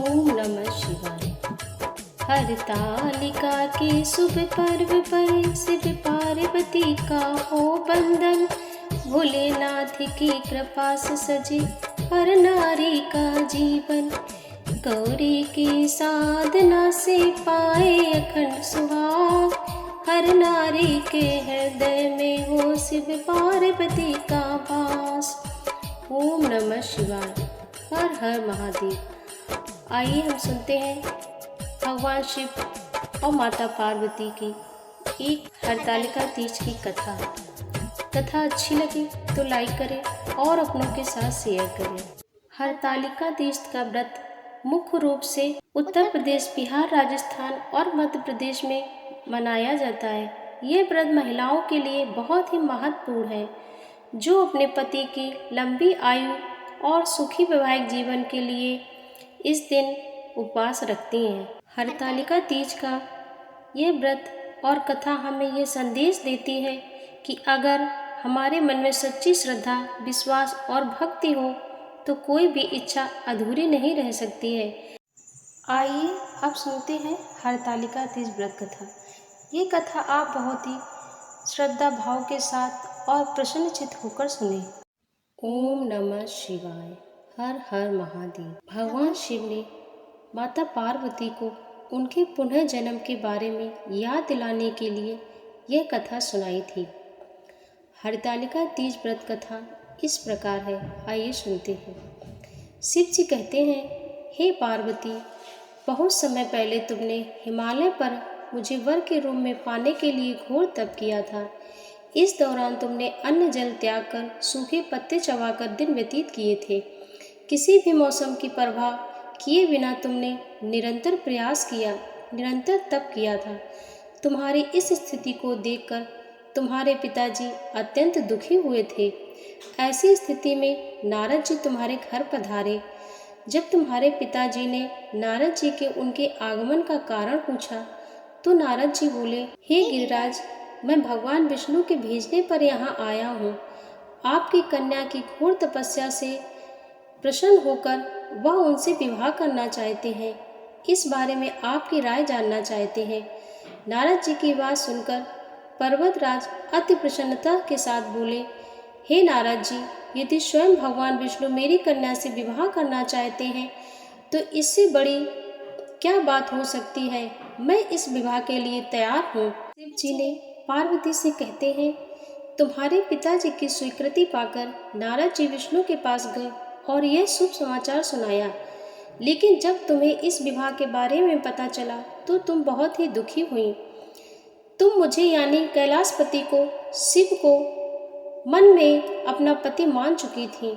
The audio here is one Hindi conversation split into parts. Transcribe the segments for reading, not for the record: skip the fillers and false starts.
ओम नमः शिवाय। हरतालिका के शुभ पर्व पर शिव पार्वती का हो बंधन। भोलेनाथ की कृपा से सजे हर नारी का जीवन। गौरी की साधना से पाए अखंड सुहाग। हर नारी के हृदय में हो शिव पार्वती का वास। ओम नमः शिवाय। हर हर महादेव। आइए हम सुनते हैं भगवान शिव और माता पार्वती की एक हरतालिका तीज की कथा। कथा अच्छी लगी तो लाइक करें और अपनों के साथ शेयर करें। हरतालिका तीज का व्रत मुख्य रूप से उत्तर प्रदेश, बिहार, राजस्थान और मध्य प्रदेश में मनाया जाता है। ये व्रत महिलाओं के लिए बहुत ही महत्वपूर्ण है, जो अपने पति की लंबी आयु और सुखी वैवाहिक जीवन के लिए इस दिन उपवास रखती हैं। हरतालिका तीज का ये व्रत और कथा हमें ये संदेश देती है कि अगर हमारे मन में सच्ची श्रद्धा, विश्वास और भक्ति हो तो कोई भी इच्छा अधूरी नहीं रह सकती है। आइए अब सुनते हैं हरतालिका तीज व्रत कथा। ये कथा आप बहुत ही श्रद्धा भाव के साथ और प्रसन्नचित्त होकर सुने। ओम नमः शिवाय। हर हर महादेव। भगवान शिव ने माता पार्वती को उनके पुनः जन्म के बारे में याद दिलाने के लिए यह कथा सुनाई थी। हरतालिका तीज व्रत कथा इस प्रकार है, आइए सुनते हैं। शिव जी कहते हैं, हे पार्वती, बहुत समय पहले तुमने हिमालय पर मुझे वर के रूप में पाने के लिए घोर तप किया था। इस दौरान तुमने अन्न जल त्याग कर सूखे पत्ते चबाकर दिन व्यतीत किए थे। किसी भी मौसम की परवाह किए बिना तुमने निरंतर प्रयास किया, निरंतर तप किया था। तुम्हारी इस स्थिति को देखकर तुम्हारे पिताजी अत्यंत दुखी हुए थे। ऐसी स्थिति में नारद जी तुम्हारे घर पधारे। जब तुम्हारे पिताजी ने नारद जी के उनके आगमन का कारण पूछा तो नारद जी बोले, हे गिरिराज, मैं भगवान विष्णु के भेजने पर यहाँ आया हूँ। आपकी कन्या की घोर तपस्या से प्रसन्न होकर वह उनसे विवाह करना चाहते हैं। इस बारे में आपकी राय जानना चाहते हैं। नारद जी की बात सुनकर पर्वतराज अति प्रसन्नता के साथ बोले, हे नारद जी, यदि स्वयं भगवान विष्णु मेरी कन्या से विवाह करना चाहते हैं तो इससे बड़ी क्या बात हो सकती है। मैं इस विवाह के लिए तैयार हूँ। शिव जी ने पार्वती से कहते हैं, तुम्हारे पिताजी की स्वीकृति पाकर नारद जी विष्णु के पास गए और यह शुभ समाचार सुनाया। लेकिन जब तुम्हें इस विवाह के बारे में पता चला तो तुम बहुत ही दुखी हुई। तुम मुझे यानी कैलाशपति को, शिव को मन में अपना पति मान चुकी थी।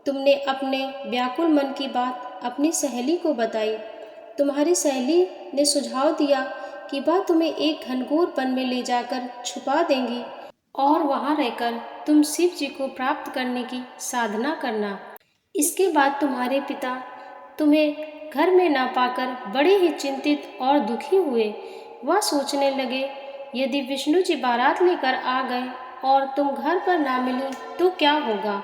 तुमने अपने व्याकुल मन की बात अपनी सहेली को बताई। तुम्हारी सहेली ने सुझाव दिया कि वह तुम्हें एक घनघोर वन में ले जाकर छुपा देंगी और वहां रहकर तुम शिव जी को प्राप्त करने की साधना करना। इसके बाद तुम्हारे पिता तुम्हें घर में ना पाकर बड़े ही चिंतित और दुखी हुए। वह सोचने लगे, यदि विष्णु जी बारात लेकर आ गए और तुम घर पर ना मिली तो क्या होगा।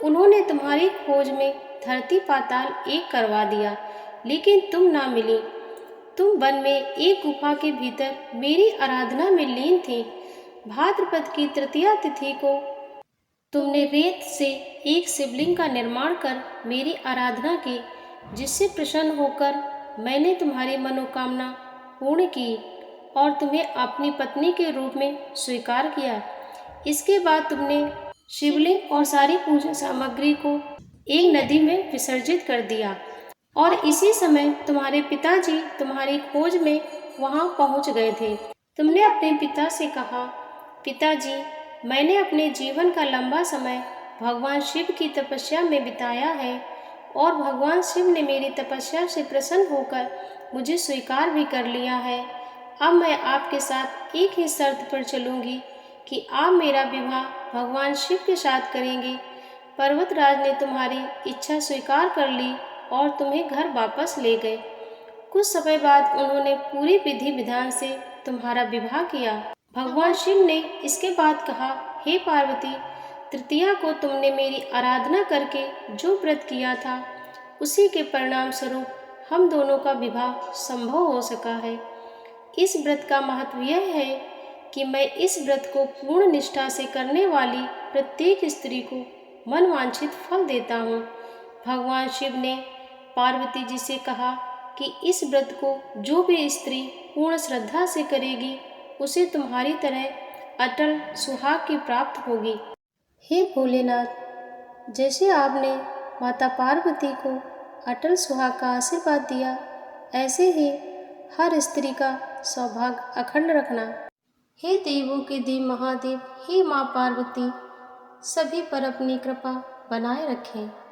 उन्होंने तुम्हारी खोज में धरती पाताल एक करवा दिया, लेकिन तुम ना मिली। तुम वन में एक गुफा के भीतर मेरी आराधना में लीन थी। भाद्रपद की तृतीया तिथि को तुमने रेत से एक शिवलिंग का निर्माण कर मेरी आराधना की, जिससे प्रसन्न होकर मैंने तुम्हारी मनोकामना पूर्ण की और तुम्हें अपनी पत्नी के रूप में स्वीकार किया। इसके बाद तुमने शिवलिंग और सारी पूजा सामग्री को एक नदी में विसर्जित कर दिया और इसी समय तुम्हारे पिताजी तुम्हारी खोज में वहां पहुंच गए थे। तुमने अपने पिता से कहा, पिताजी, मैंने अपने जीवन का लंबा समय भगवान शिव की तपस्या में बिताया है और भगवान शिव ने मेरी तपस्या से प्रसन्न होकर मुझे स्वीकार भी कर लिया है। अब मैं आपके साथ एक ही शर्त पर चलूंगी कि आप मेरा विवाह भगवान शिव के साथ करेंगे। पर्वतराज ने तुम्हारी इच्छा स्वीकार कर ली और तुम्हें घर वापस ले गए। कुछ समय बाद उन्होंने पूरी विधि विधान से तुम्हारा विवाह किया। भगवान शिव ने इसके बाद कहा, हे पार्वती, तृतीया को तुमने मेरी आराधना करके जो व्रत किया था उसी के परिणाम स्वरूप हम दोनों का विवाह संभव हो सका है। इस व्रत का महत्व यह है कि मैं इस व्रत को पूर्ण निष्ठा से करने वाली प्रत्येक स्त्री को मनवांछित फल देता हूँ। भगवान शिव ने पार्वती जी से कहा कि इस व्रत को जो भी स्त्री पूर्ण श्रद्धा से करेगी उसे तुम्हारी तरह अटल सुहाग की प्राप्त होगी। हे भोलेनाथ, जैसे आपने माता पार्वती को अटल सुहाग का आशीर्वाद दिया, ऐसे ही हर स्त्री का सौभाग्य अखंड रखना। हे देवों के देव महादेव, हे माँ पार्वती, सभी पर अपनी कृपा बनाए रखें।